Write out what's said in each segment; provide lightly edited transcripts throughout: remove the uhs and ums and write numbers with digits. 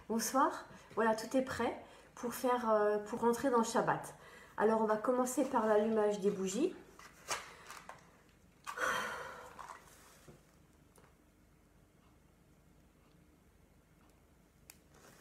Bonsoir. Voilà, tout est prêt pour rentrer dans le Shabbat. Alors, on va commencer par l'allumage des bougies.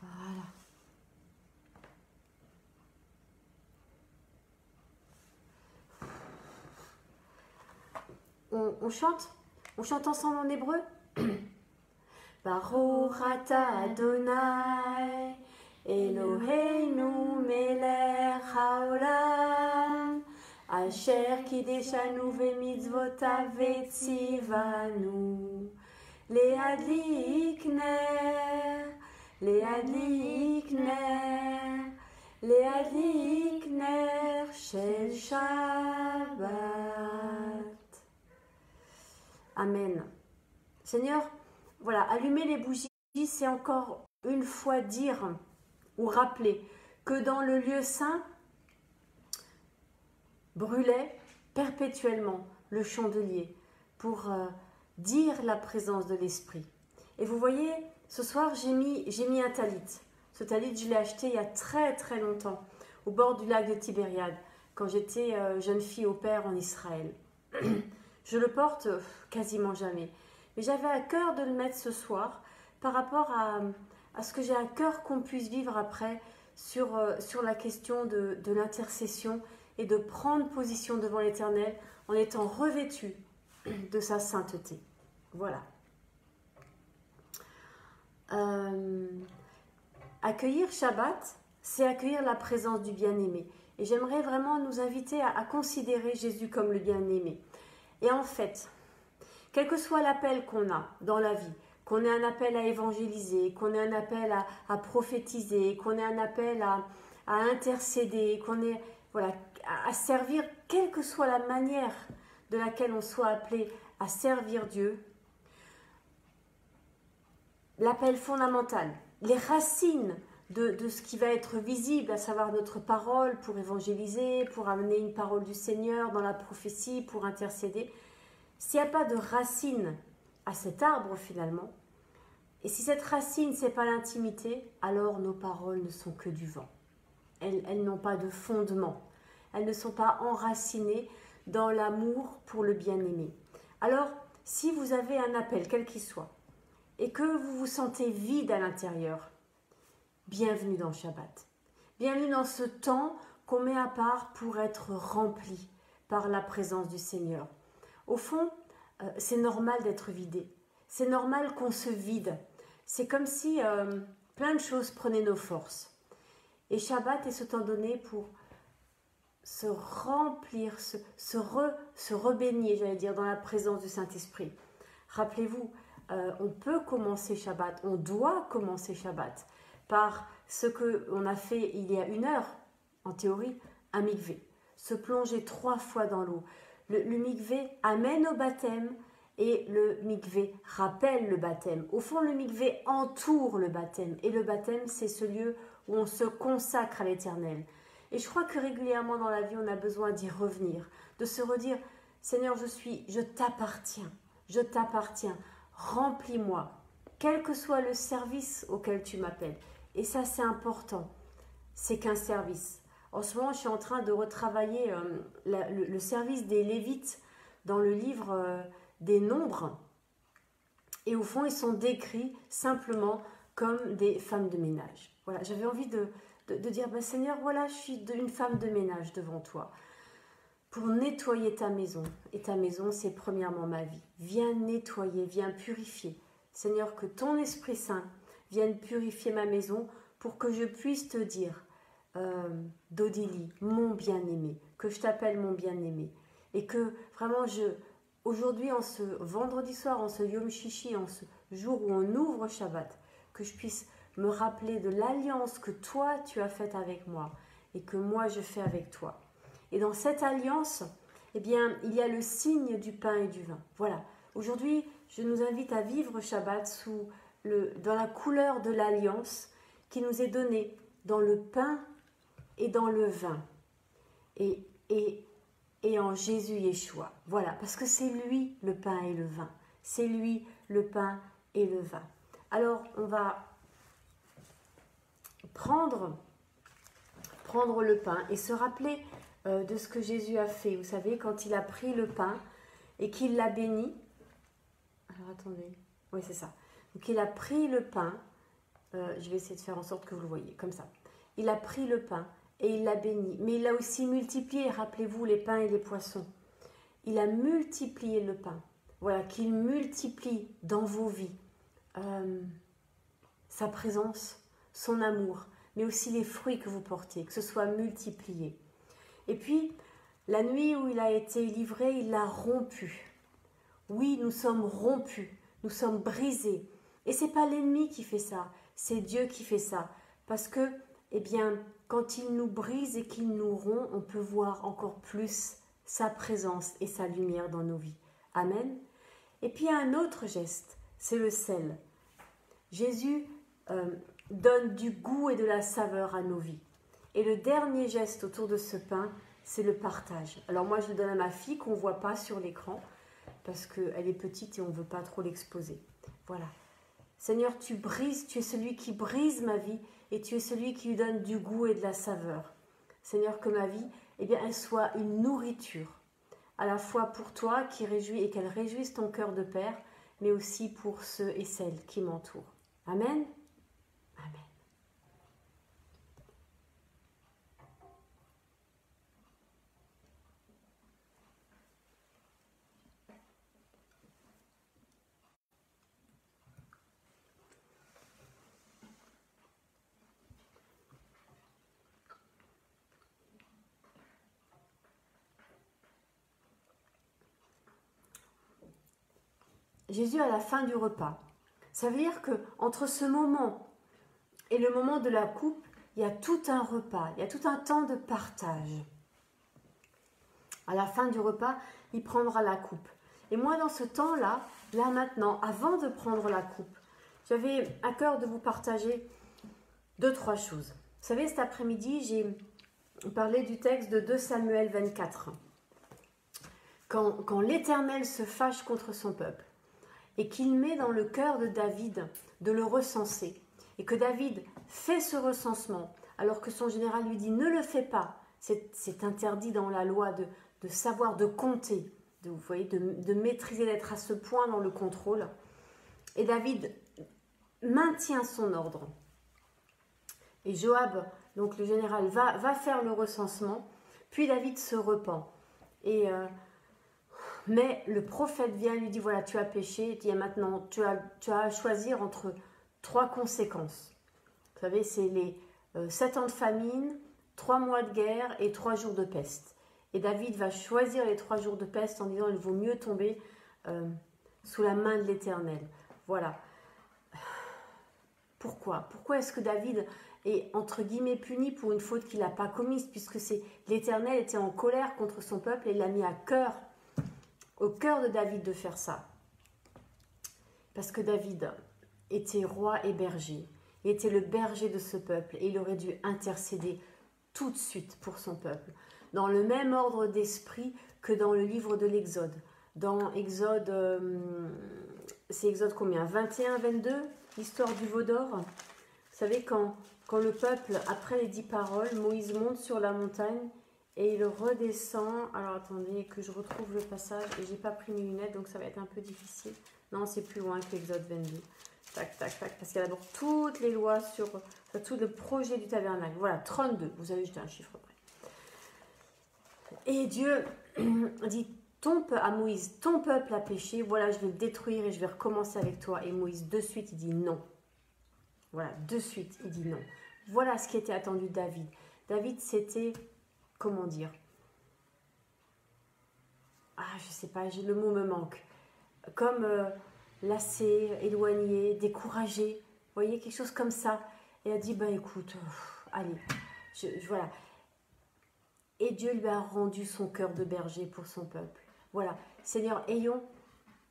Voilà. On chante? On chante ensemble en hébreu? Baruch atah Adonai, Eloheinu melech haolam, asher kideshanu vemitzvotav vetzivanu, leadlik ner, leadlik ner, leadlik ner shel Shabbat. Amen. Seigneur, voilà, allumer les bougies, c'est encore une fois dire ou rappeler que dans le lieu saint brûlait perpétuellement le chandelier pour dire la présence de l'Esprit. Et vous voyez, ce soir, j'ai mis un talit. Ce talit, je l'ai acheté il y a très très longtemps, au bord du lac de Tibériade, quand j'étais jeune fille au père en Israël. Je le porte quasiment jamais. Mais j'avais à cœur de le mettre ce soir par rapport à ce que j'ai à cœur qu'on puisse vivre après sur la question de l'intercession et de prendre position devant l'Éternel en étant revêtu de sa sainteté. Voilà. Accueillir Shabbat, c'est accueillir la présence du bien-aimé. Et j'aimerais vraiment nous inviter à considérer Jésus comme le bien-aimé. Et en fait, quel que soit l'appel qu'on a dans la vie, qu'on ait un appel à évangéliser, qu'on ait un appel à prophétiser, qu'on ait un appel à intercéder, qu'on ait voilà, à servir, quelle que soit la manière de laquelle on soit appelé à servir Dieu, l'appel fondamental, les racines de ce qui va être visible, à savoir notre parole pour évangéliser, pour amener une parole du Seigneur dans la prophétie, pour intercéder. S'il n'y a pas de racine à cet arbre finalement, et si cette racine, ce n'est pas l'intimité, alors nos paroles ne sont que du vent. Elles n'ont pas de fondement. Elles ne sont pas enracinées dans l'amour pour le bien-aimé. Alors, si vous avez un appel, quel qu'il soit, et que vous vous sentez vide à l'intérieur, bienvenue dans le Shabbat. Bienvenue dans ce temps qu'on met à part pour être rempli par la présence du Seigneur. Au fond, c'est normal d'être vidé. C'est normal qu'on se vide. C'est comme si plein de choses prenaient nos forces. Et Shabbat est ce temps donné pour se remplir, se rebaigner, j'allais dire, dans la présence du Saint-Esprit. Rappelez-vous, on peut commencer Shabbat, on doit commencer Shabbat par ce qu'on a fait il y a 1 heure, en théorie, un mikvé. Se plonger 3 fois dans l'eau. Le mikvé amène au baptême et le mikvé rappelle le baptême. Au fond, le mikvé entoure le baptême. Et le baptême, c'est ce lieu où on se consacre à l'Éternel. Et je crois que régulièrement dans la vie, on a besoin d'y revenir, de se redire, Seigneur, je t'appartiens, remplis-moi, quel que soit le service auquel tu m'appelles. Et ça, c'est important, c'est qu'un service. En ce moment, je suis en train de retravailler le service des Lévites dans le livre des Nombres. Et au fond, ils sont décrits simplement comme des femmes de ménage. Voilà, j'avais envie de dire, ben, Seigneur, voilà, je suis une femme de ménage devant toi pour nettoyer ta maison. Et ta maison, c'est premièrement ma vie. Viens nettoyer, viens purifier. Seigneur, que ton Esprit Saint vienne purifier ma maison pour que je puisse te dire, Dodili, mon bien-aimé, que je t'appelle mon bien-aimé. Et que vraiment, aujourd'hui, en ce vendredi soir, en ce Yom Shishi, en ce jour où on ouvre Shabbat, que je puisse me rappeler de l'alliance que toi, tu as faite avec moi et que moi, je fais avec toi. Et dans cette alliance, eh bien, il y a le signe du pain et du vin. Voilà. Aujourd'hui, je nous invite à vivre Shabbat dans la couleur de l'alliance qui nous est donnée dans le pain et dans le vin. Et en Jésus Yeshua. Voilà, parce que c'est lui le pain et le vin. C'est lui le pain et le vin. Alors, on va prendre le pain et se rappeler de ce que Jésus a fait. Vous savez, quand il a pris le pain et qu'il l'a béni. Alors attendez, oui c'est ça. Donc il a pris le pain, je vais essayer de faire en sorte que vous le voyez, comme ça. Il a pris le pain et il l'a béni, mais il l'a aussi multiplié, rappelez-vous les pains et les poissons. Il a multiplié le pain. Voilà, qu'il multiplie dans vos vies sa présence, son amour, mais aussi les fruits que vous portez, que ce soit multiplié. Et puis, la nuit où il a été livré, il l'a rompu. Oui, nous sommes rompus, nous sommes brisés. Et ce n'est pas l'ennemi qui fait ça, c'est Dieu qui fait ça. Parce que, eh bien, quand il nous brise et qu'il nous rompt, on peut voir encore plus sa présence et sa lumière dans nos vies. Amen. Et puis, il y a un autre geste, c'est le sel. Jésus donne du goût et de la saveur à nos vies. Et le dernier geste autour de ce pain, c'est le partage. Alors moi, je le donne à ma fille qu'on ne voit pas sur l'écran parce qu'elle est petite et on ne veut pas trop l'exposer. Voilà. Seigneur, tu brises, tu es celui qui brise ma vie et tu es celui qui lui donne du goût et de la saveur. Seigneur, que ma vie, eh bien, elle soit une nourriture, à la fois pour toi qui réjouis et qu'elle réjouisse ton cœur de père, mais aussi pour ceux et celles qui m'entourent. Amen. Amen. Jésus à la fin du repas. Ça veut dire que entre ce moment et le moment de la coupe, il y a tout un repas, il y a tout un temps de partage. À la fin du repas, il prendra la coupe. Et moi, dans ce temps-là, là maintenant, avant de prendre la coupe, j'avais à cœur de vous partager 2-3 choses. Vous savez, cet après-midi, j'ai parlé du texte de 2 Samuel 24. Quand l'Éternel se fâche contre son peuple, et qu'il met dans le cœur de David de le recenser, et que David fait ce recensement, alors que son général lui dit « ne le fais pas », c'est interdit dans la loi de savoir, de compter, vous voyez, de maîtriser, d'être à ce point dans le contrôle. Et David maintient son ordre. Et Joab, donc le général, va faire le recensement, puis David se repent. Mais le prophète vient et lui dit, voilà, tu as péché, et maintenant, tu as à choisir entre 3 conséquences. Vous savez, c'est les 7 ans de famine, 3 mois de guerre et 3 jours de peste. Et David va choisir les 3 jours de peste en disant, il vaut mieux tomber sous la main de l'Éternel. Voilà. Pourquoi est-ce que David est, entre guillemets, puni pour une faute qu'il n'a pas commise, puisque l'Éternel était en colère contre son peuple et il l'a mis au cœur de David de faire ça. Parce que David était roi et berger. Il était le berger de ce peuple et il aurait dû intercéder tout de suite pour son peuple. Dans le même ordre d'esprit que dans le livre de l'Exode. Dans Exode, c'est Exode combien? 21, 22, l'histoire du veau d'or. Vous savez, quand le peuple, après les 10 paroles, Moïse monte sur la montagne et il redescend. Alors attendez que je retrouve le passage et j'ai pas pris mes lunettes donc ça va être un peu difficile. Non, c'est plus loin que l'Exode 22. Tac, tac, tac, parce qu'il y a d'abord toutes les lois sur tout le projet du tabernacle. Voilà, 32, vous avez jeté un chiffre près. Et Dieu dit à Moïse, ton peuple a péché, voilà, je vais le détruire et je vais recommencer avec toi. Et Moïse, de suite, il dit non. Voilà, de suite, il dit non. Voilà ce qui était attendu de David. David, c'était, comment dire, je sais pas, le mot me manque. Comme lassé, éloigné, découragé. Vous voyez, quelque chose comme ça. Et elle a dit, écoute, allez, voilà. Et Dieu lui a rendu son cœur de berger pour son peuple. Voilà, Seigneur,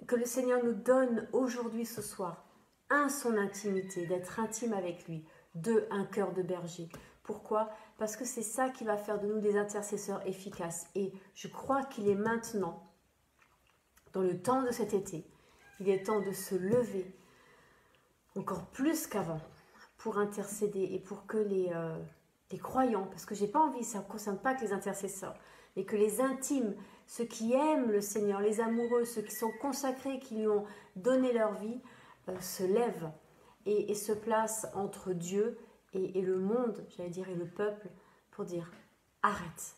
que le Seigneur nous donne aujourd'hui, ce soir, 1, son intimité, d'être intime avec lui, 2, un cœur de berger. Pourquoi? Parce que c'est ça qui va faire de nous des intercesseurs efficaces. Et je crois qu'il est maintenant, dans le temps de cet été, il est temps de se lever encore plus qu'avant pour intercéder et pour que les croyants, parce que j'ai pas envie, ça ne concerne pas que les intercesseurs, mais que les intimes, ceux qui aiment le Seigneur, les amoureux, ceux qui sont consacrés, qui lui ont donné leur vie, se lèvent et se placent entre Dieu et le monde, j'allais dire, et le peuple, pour dire arrête,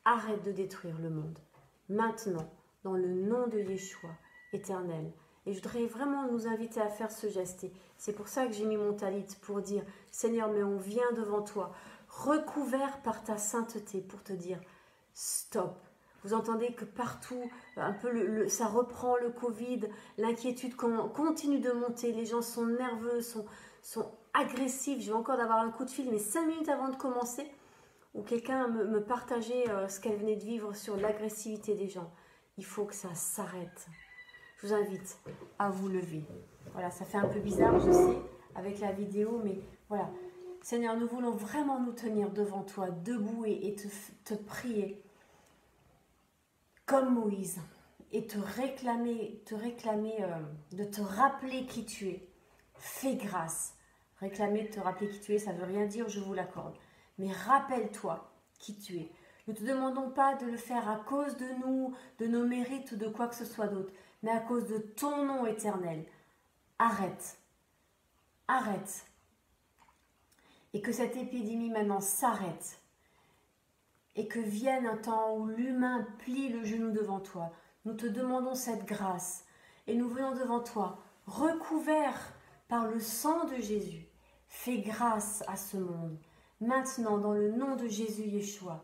arrête de détruire le monde. Maintenant, dans le nom de Yeshua, éternel. Et je voudrais vraiment nous inviter à faire ce geste. Et c'est pour ça que j'ai mis mon talit, pour dire, Seigneur, mais on vient devant toi, recouvert par ta sainteté, pour te dire, stop. Vous entendez que partout, un peu ça reprend le Covid, l'inquiétude continue de monter, les gens sont nerveux, sont agressifs. Je vais encore avoir un coup de fil, mais 5 minutes avant de commencer, où quelqu'un me partageait ce qu'elle venait de vivre sur l'agressivité des gens. Il faut que ça s'arrête. Je vous invite à vous lever. Voilà, ça fait un peu bizarre, je sais, avec la vidéo, mais voilà. Seigneur, nous voulons vraiment nous tenir devant toi, debout et te prier comme Moïse et te réclamer, de te rappeler qui tu es. Fais grâce. Réclamer de te rappeler qui tu es, ça ne veut rien dire, je vous l'accorde. Mais rappelle-toi qui tu es. Nous ne te demandons pas de le faire à cause de nous, de nos mérites ou de quoi que ce soit d'autre, mais à cause de ton nom éternel. Arrête. Arrête. Et que cette épidémie maintenant s'arrête. Et que vienne un temps où l'humain plie le genou devant toi. Nous te demandons cette grâce. Et nous venons devant toi, recouverts par le sang de Jésus. Fais grâce à ce monde. Maintenant, dans le nom de Jésus Yeshua,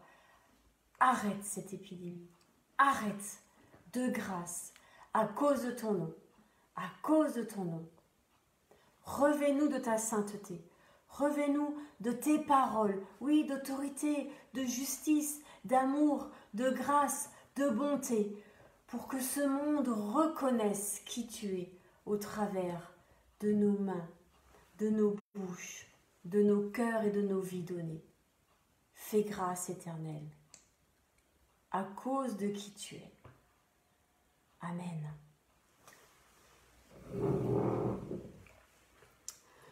arrête cette épidémie. Arrête de grâce à cause de ton nom. À cause de ton nom. Revêt-nous de ta sainteté. Revêt-nous de tes paroles, oui, d'autorité, de justice, d'amour, de grâce, de bonté, pour que ce monde reconnaisse qui tu es au travers de nos mains, de nos bouches, de nos cœurs et de nos vies données. Fais grâce éternelle, à cause de qui tu es. Amen.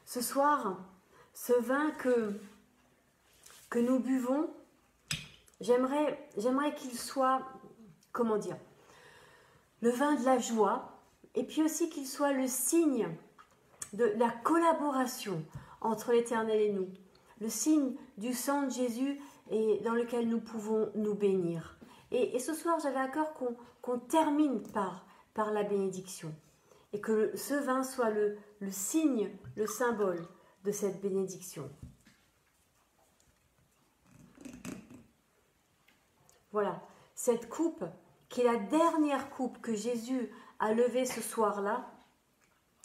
Ce soir, ce vin que nous buvons, j'aimerais qu'il soit, comment dire, le vin de la joie, et puis aussi qu'il soit le signe de la collaboration entre l'Éternel et nous, le signe du sang de Jésus et dans lequel nous pouvons nous bénir. Et ce soir, j'avais à cœur qu'on termine par la bénédiction, et que ce vin soit le signe, le symbole de cette bénédiction. Voilà, cette coupe, qui est la dernière coupe que Jésus a levée ce soir-là,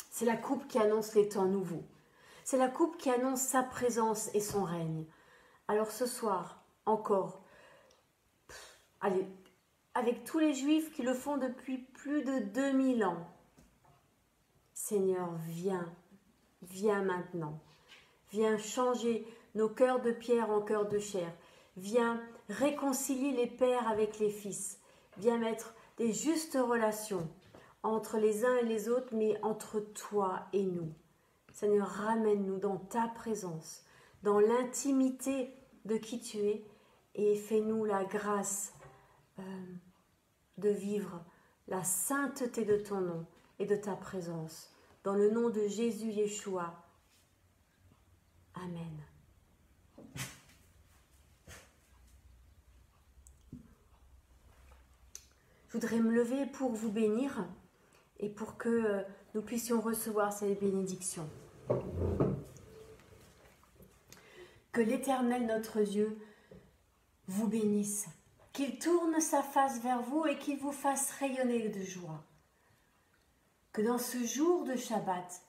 c'est la coupe qui annonce les temps nouveaux. C'est la coupe qui annonce sa présence et son règne. Alors ce soir, encore, allez, avec tous les Juifs qui le font depuis plus de 2000 ans, Seigneur, viens maintenant. Viens changer nos cœurs de pierre en cœurs de chair. Viens réconcilier les pères avec les fils. Viens mettre des justes relations entre les uns et les autres, mais entre toi et nous. Seigneur, ramène-nous dans ta présence, dans l'intimité de qui tu es, et fais-nous la grâce de vivre la sainteté de ton nom et de ta présence. Dans le nom de Jésus Yeshua. Amen. Je voudrais me lever pour vous bénir et pour que nous puissions recevoir cette bénédiction. Que l'Éternel, notre Dieu, vous bénisse, qu'il tourne sa face vers vous et qu'il vous fasse rayonner de joie. Que dans ce jour de Shabbat,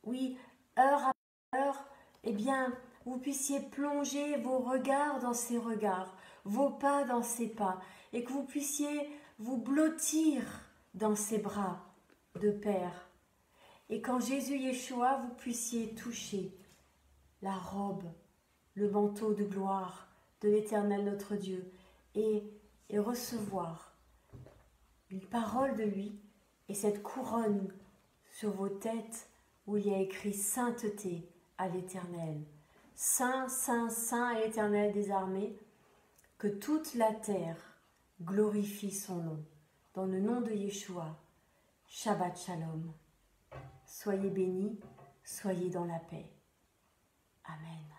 oui, heure après heure, eh bien, vous puissiez plonger vos regards dans ses regards, vos pas dans ses pas, et que vous puissiez vous blottir dans ses bras de Père. Et qu'en Jésus Yeshua, vous puissiez toucher la robe, le manteau de gloire de l'Éternel notre Dieu, et recevoir une parole de lui, et cette couronne sur vos têtes où il y a écrit sainteté à l'Éternel. Saint, Saint, Saint est l'Éternel des armées. Que toute la terre glorifie son nom. Dans le nom de Yeshua, Shabbat Shalom. Soyez bénis, soyez dans la paix. Amen.